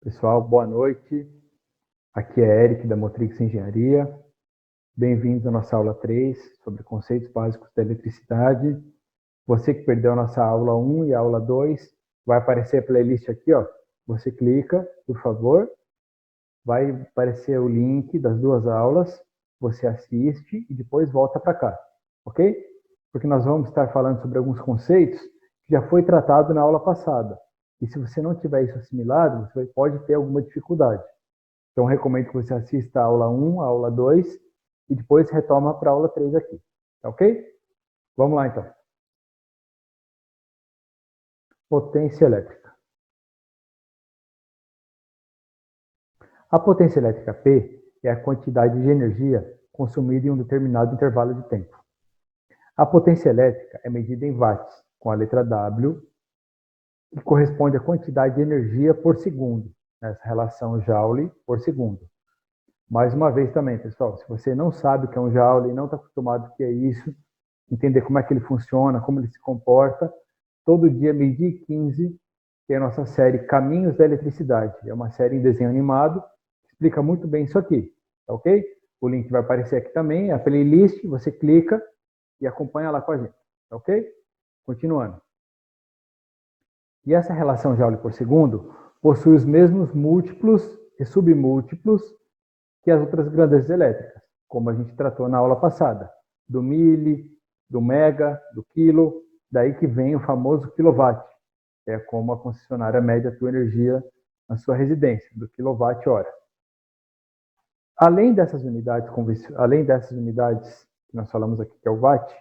Pessoal, boa noite. Aqui é Eric da Motrix Engenharia. Bem-vindos à nossa aula 3 sobre conceitos básicos da eletricidade. Você que perdeu a nossa aula 1 e a aula 2, vai aparecer a playlist aqui, ó. Você clica, por favor. Vai aparecer o link das duas aulas. Você assiste e depois volta para cá, ok? Porque nós vamos estar falando sobre alguns conceitos que já foi tratado na aula passada. E se você não tiver isso assimilado, você pode ter alguma dificuldade. Então, recomendo que você assista a aula 1, a aula 2 e depois retoma para a aula 3 aqui. Tá ok? Vamos lá, então. Potência elétrica. A potência elétrica P é a quantidade de energia consumida em um determinado intervalo de tempo. A potência elétrica é medida em watts, com a letra W, que corresponde à quantidade de energia por segundo, nessa relação Joule por segundo. Mais uma vez também, pessoal, se você não sabe o que é um Joule e não está acostumado com o que é isso, entender como é que ele funciona, como ele se comporta, todo dia, meio-dia e 15, tem a nossa série Caminhos da Eletricidade. É uma série em desenho animado, que explica muito bem isso aqui, tá ok? O link vai aparecer aqui também, a playlist, você clica e acompanha lá com a gente, tá ok? Continuando. E essa relação Joule por segundo possui os mesmos múltiplos e submúltiplos que as outras grandezas elétricas, como a gente tratou na aula passada, do mili, do mega, do quilo, daí que vem o famoso quilowatt, que é como a concessionária mede a tua energia na sua residência, do quilowatt-hora. Além dessas unidades que nós falamos aqui, que é o watt,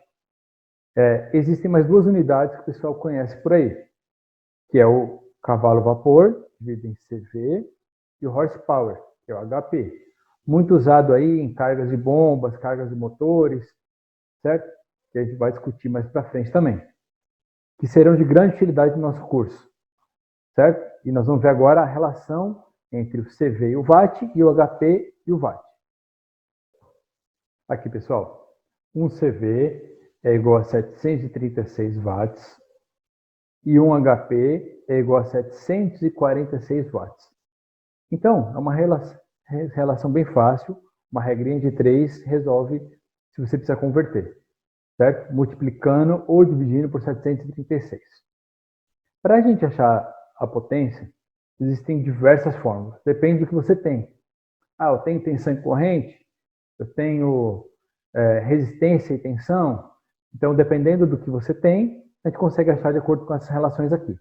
existem mais duas unidades que o pessoal conhece por aí, que é o cavalo-vapor, dividido em CV, e o horsepower, que é o HP. Muito usado aí em cargas de bombas, cargas de motores, certo? Que a gente vai discutir mais para frente também. Que serão de grande utilidade no nosso curso, certo? E nós vamos ver agora a relação entre o CV e o watt e o HP e o watt. Aqui, pessoal, um CV é igual a 736 watts e um HP é igual a 746 watts. Então, é uma relação bem fácil, uma regrinha de 3 resolve se você precisar converter, certo? Multiplicando ou dividindo por 736. Para a gente achar a potência, existem diversas fórmulas, depende do que você tem. Ah, eu tenho tensão e corrente, eu tenho resistência e tensão, então dependendo do que você tem, a gente consegue achar de acordo com essas relações aqui.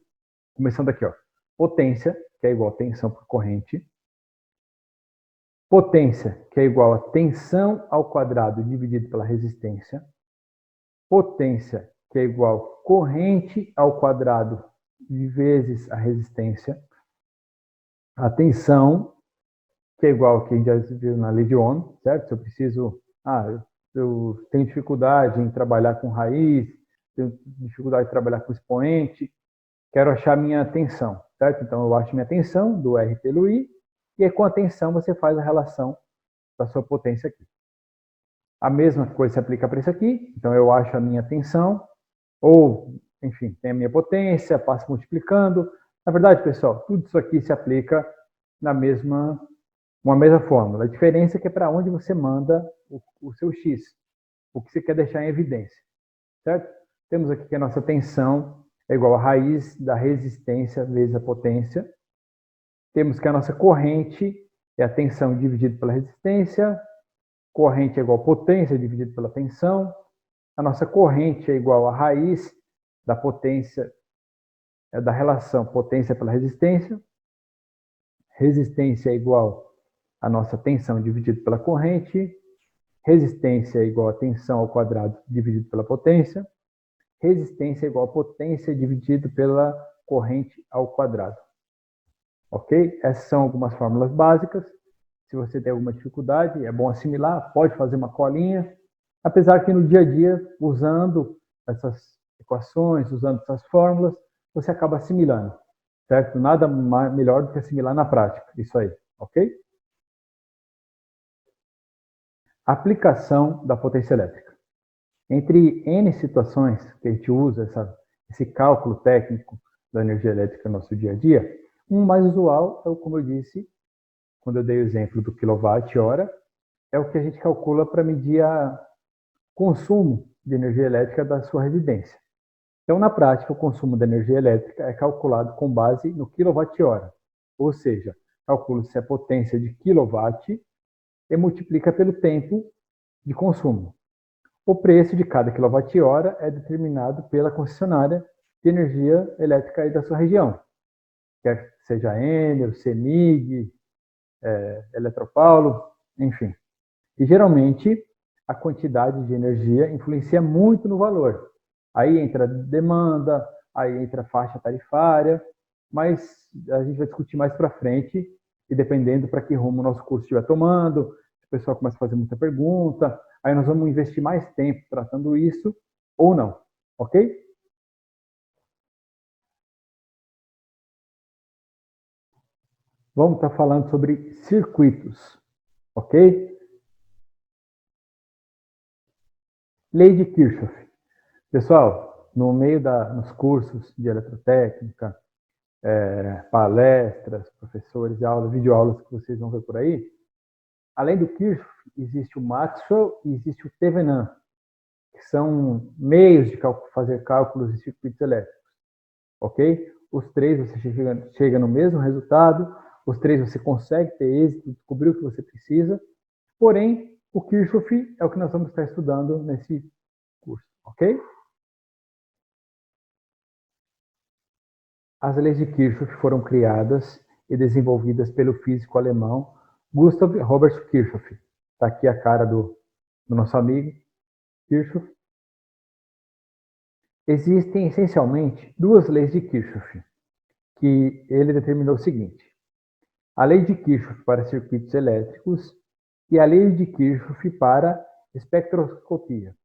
Começando aqui, ó, potência, que é igual a tensão por corrente, potência, que é igual a tensão ao quadrado dividido pela resistência, potência, que é igual a corrente ao quadrado vezes a resistência, a tensão, que é igual ao que a gente já viu na lei de Ohm, certo? Se eu preciso, eu tenho dificuldade em trabalhar com raiz, tenho dificuldade de trabalhar com expoente, quero achar minha tensão, certo? Então eu acho minha tensão do R pelo I, e aí com a tensão você faz a relação da sua potência aqui. A mesma coisa se aplica para isso aqui, então eu acho a minha tensão, ou, enfim, tem a minha potência, passo multiplicando. Na verdade, pessoal, tudo isso aqui se aplica na mesma fórmula. A diferença é que é para onde você manda o seu X, o que você quer deixar em evidência, certo? Temos aqui que a nossa tensão é igual a raiz da resistência vezes a potência. Temos que a nossa corrente é a tensão dividido pela resistência, corrente é igual a potência dividido pela tensão, a nossa corrente é igual a raiz da potência, da relação potência pela resistência, resistência é igual a nossa tensão dividido pela corrente, resistência é igual a tensão ao quadrado dividido pela potência, resistência é igual a potência dividido pela corrente ao quadrado. Ok? Essas são algumas fórmulas básicas. Se você tem alguma dificuldade, é bom assimilar, pode fazer uma colinha. Apesar que no dia a dia, usando essas equações, usando essas fórmulas, você acaba assimilando, certo? Nada melhor do que assimilar na prática, isso aí, ok? Aplicação da potência elétrica. Entre N situações que a gente usa esse cálculo técnico da energia elétrica no nosso dia a dia, Um mais usual é o, como eu disse, quando eu dei o exemplo do quilowatt-hora, é o que a gente calcula para medir o consumo de energia elétrica da sua residência. Então, na prática, o consumo de energia elétrica é calculado com base no quilowatt-hora, ou seja, calcula-se a potência de quilowatt e multiplica pelo tempo de consumo. O preço de cada quilowatt-hora é determinado pela concessionária de energia elétrica aí da sua região, quer seja Enel, CEMIG, Eletropaulo, enfim. E geralmente a quantidade de energia influencia muito no valor. Aí entra demanda, aí entra faixa tarifária, mas a gente vai discutir mais para frente e dependendo para que rumo o nosso curso estiver tomando, o pessoal começa a fazer muita pergunta, aí nós vamos investir mais tempo tratando isso ou não, ok? Vamos estar falando sobre circuitos, ok? Lei de Kirchhoff. Pessoal, no meio nos cursos de eletrotécnica, palestras, professores de aula, videoaulas que vocês vão ver por aí, além do Kirchhoff, existe o Maxwell e existe o Thevenin, que são meios de fazer cálculos de circuitos elétricos, ok? Os três você chega no mesmo resultado, os três você consegue ter êxito, descobrir o que você precisa, porém, o Kirchhoff é o que nós vamos estar estudando nesse curso, ok? As leis de Kirchhoff foram criadas e desenvolvidas pelo físico alemão Gustav Robert Kirchhoff. Está aqui a cara do nosso amigo Kirchhoff. Existem essencialmente duas leis de Kirchhoff, que ele determinou o seguinte: a lei de Kirchhoff para circuitos elétricos e a lei de Kirchhoff para espectroscopia.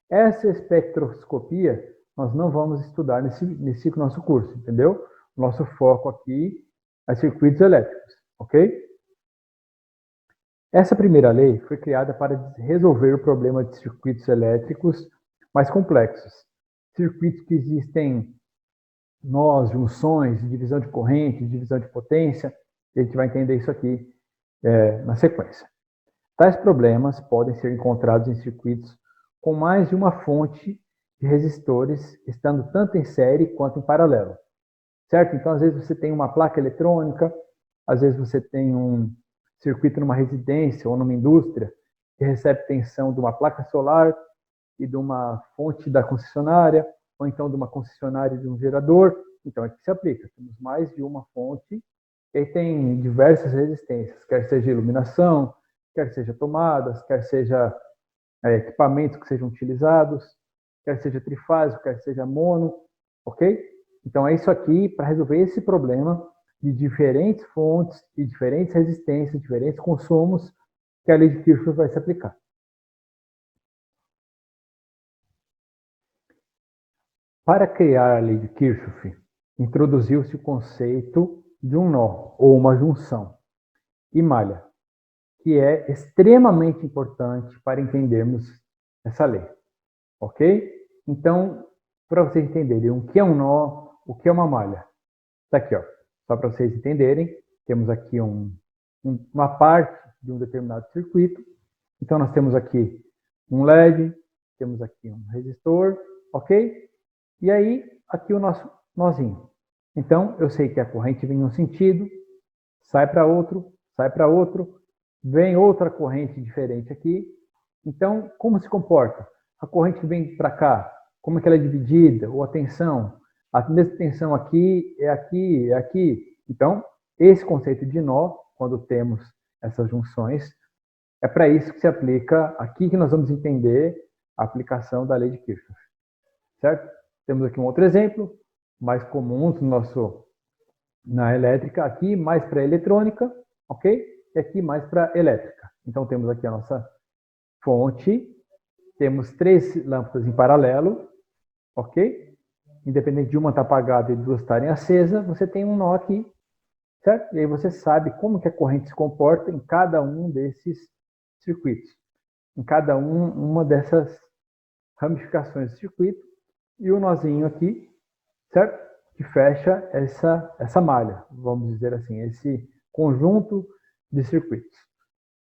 Essa espectroscopia nós não vamos estudar nesse nosso curso, entendeu? O nosso foco aqui é circuitos elétricos, ok? Essa primeira lei foi criada para resolver o problema de circuitos elétricos mais complexos. Circuitos que existem nós, junções, divisão de corrente, divisão de potência, e a gente vai entender isso aqui na sequência. Tais problemas podem ser encontrados em circuitos com mais de uma fonte de resistores, estando tanto em série quanto em paralelo. Certo? Então, às vezes você tem uma placa eletrônica, às vezes você tem um circuito numa residência ou numa indústria que recebe tensão de uma placa solar e de uma fonte da concessionária, ou então de uma concessionária e de um gerador. Então, aqui se aplica. Temos mais de uma fonte e tem diversas resistências, quer seja iluminação, quer seja tomadas, quer seja equipamentos que sejam utilizados, quer seja trifásico, quer seja mono, ok? Então é isso aqui para resolver esse problema de diferentes fontes e diferentes resistências, diferentes consumos que a lei de Kirchhoff vai se aplicar. Para criar a lei de Kirchhoff, introduziu-se o conceito de um nó ou uma junção e malha, que é extremamente importante para entendermos essa lei, ok? Então, para vocês entenderem o que é um nó, o que é uma malha, está aqui, ó, só para vocês entenderem, temos aqui uma parte de um determinado circuito, então nós temos aqui um LED, temos aqui um resistor, ok? E aí, aqui o nosso nozinho. Então, eu sei que a corrente vem em um sentido, sai para outro, vem outra corrente diferente aqui. Então, como se comporta? A corrente que vem para cá, como é que ela é dividida? Ou a tensão? A mesma tensão aqui, é aqui, é aqui. Então, esse conceito de nó, quando temos essas junções, é para isso que se aplica, aqui que nós vamos entender a aplicação da lei de Kirchhoff. Certo? Temos aqui um outro exemplo, mais comum na elétrica, aqui mais para eletrônica, ok? E aqui mais para elétrica. Então temos aqui a nossa fonte, temos 3 lâmpadas em paralelo, ok? Independente de uma estar apagada e 2 estarem acesas, você tem um nó aqui, certo? E aí você sabe como que a corrente se comporta em cada um desses circuitos, em cada uma dessas ramificações do circuito, e o nozinho aqui, certo? Que fecha essa malha. vamos dizer assim, esse conjunto de circuitos.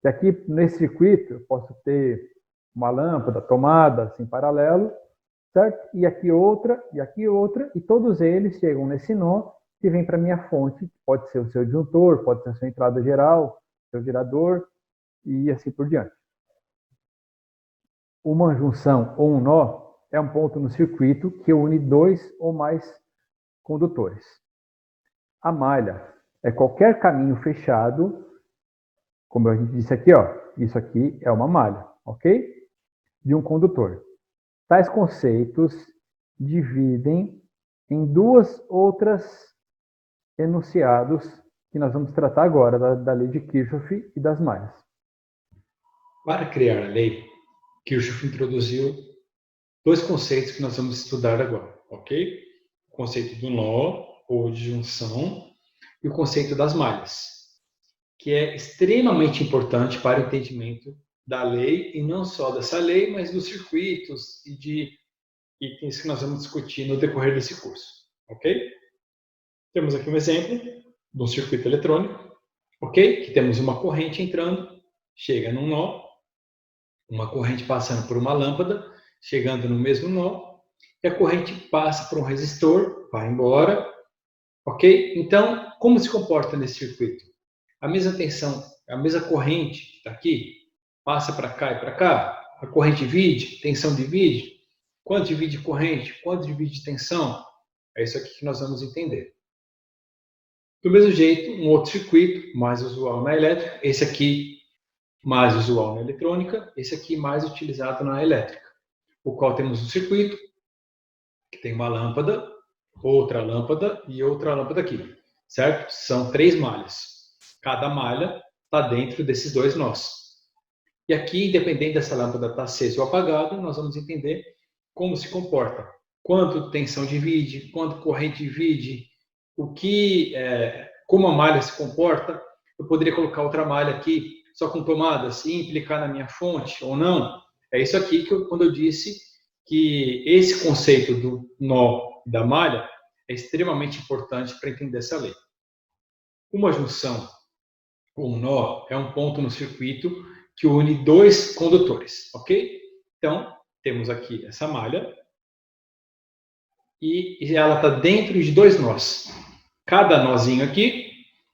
E aqui, nesse circuito, eu posso ter uma lâmpada, tomada, assim, paralelo, certo? E aqui outra, e todos eles chegam nesse nó que vem para a minha fonte, pode ser o seu disjuntor, pode ser a sua entrada geral, seu gerador, e assim por diante. Uma junção ou um nó é um ponto no circuito que une dois ou mais condutores. A malha é qualquer caminho fechado, como a gente disse aqui, ó, isso aqui é uma malha, ok? De um condutor. Tais conceitos dividem em duas outras enunciados que nós vamos tratar agora, da lei de Kirchhoff e das malhas. Para criar a lei, Kirchhoff introduziu dois conceitos que nós vamos estudar agora, ok? O conceito do nó, ou de junção, e o conceito das malhas, que é extremamente importante para o entendimento da lei, e não só dessa lei, mas dos circuitos e de itens que nós vamos discutir no decorrer desse curso, ok? Temos aqui um exemplo de um circuito eletrônico, ok? Que temos uma corrente entrando, chega num nó, uma corrente passando por uma lâmpada, chegando no mesmo nó, e a corrente passa por um resistor, vai embora, ok? Então, como se comporta nesse circuito? A mesma tensão, a mesma corrente que está aqui, passa para cá e para cá, a corrente divide, tensão divide, quanto divide corrente, quanto divide tensão, é isso aqui que nós vamos entender. Do mesmo jeito, um outro circuito, mais usual na elétrica, esse aqui mais usual na eletrônica, esse aqui mais utilizado na elétrica, o qual temos um circuito que tem uma lâmpada e outra lâmpada aqui, certo? São 3 malhas. Cada malha está dentro desses 2 nós. E aqui, independente dessa lâmpada estar acesa ou apagada, nós vamos entender como se comporta. Quanto tensão divide, quanto corrente divide, como a malha se comporta. Eu poderia colocar outra malha aqui, só com tomadas, e implicar na minha fonte ou não. É isso aqui quando eu disse que esse conceito do nó da malha é extremamente importante para entender essa lei. Uma junção ou um nó é um ponto no circuito que une 2 condutores, ok? Então, temos aqui essa malha e ela está dentro de 2 nós. Cada nozinho aqui,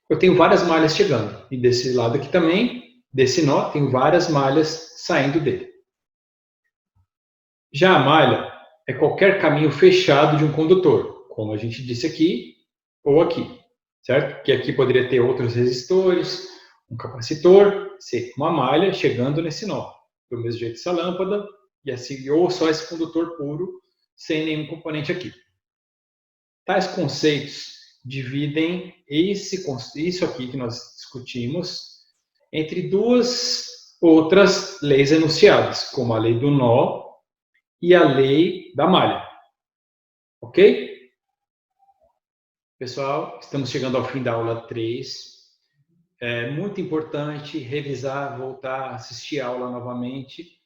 eu tenho várias malhas chegando. E desse lado aqui também, desse nó, tenho várias malhas saindo dele. Já a malha é qualquer caminho fechado de um condutor, como a gente disse aqui ou aqui, certo? Que aqui poderia ter outros resistores, um capacitor, ser uma malha chegando nesse nó. Do mesmo jeito essa lâmpada, e assim, ou só esse condutor puro, sem nenhum componente aqui. Tais conceitos dividem isso aqui que nós discutimos entre duas outras leis enunciadas, como a lei do nó e a lei da malha. Ok? Pessoal, estamos chegando ao fim da aula 3. É muito importante revisar, voltar, assistir a aula novamente.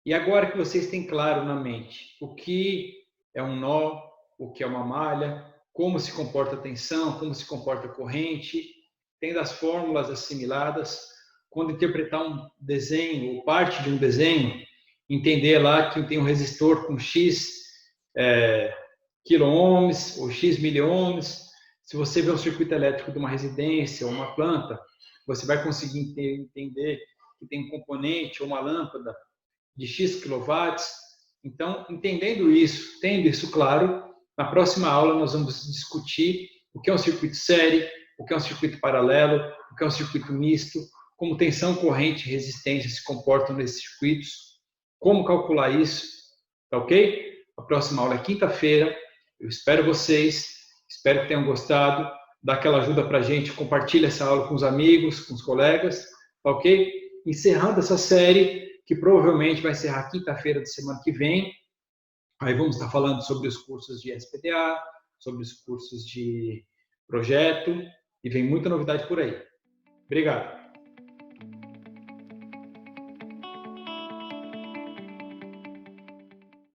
E agora que vocês têm claro na mente o que é um nó, o que é uma malha, como se comporta a tensão, como se comporta a corrente, tendo as fórmulas assimiladas, quando interpretar um desenho ou parte de um desenho, entender lá que tem um resistor com X quiloohms ou X miliohms. Se você vê um circuito elétrico de uma residência ou uma planta, você vai conseguir entender que tem um componente ou uma lâmpada de X quilowatts. Então, entendendo isso, tendo isso claro, na próxima aula nós vamos discutir o que é um circuito série, o que é um circuito paralelo, o que é um circuito misto, como tensão, corrente e resistência se comportam nesses circuitos, como calcular isso, tá ok? A próxima aula é quinta-feira. Eu espero vocês, espero que tenham gostado. Dá aquela ajuda para a gente, compartilha essa aula com os amigos, com os colegas, tá ok? Encerrando essa série, que provavelmente vai encerrar quinta-feira da semana que vem. Aí vamos estar falando sobre os cursos de SPDA, sobre os cursos de projeto, e vem muita novidade por aí. Obrigado.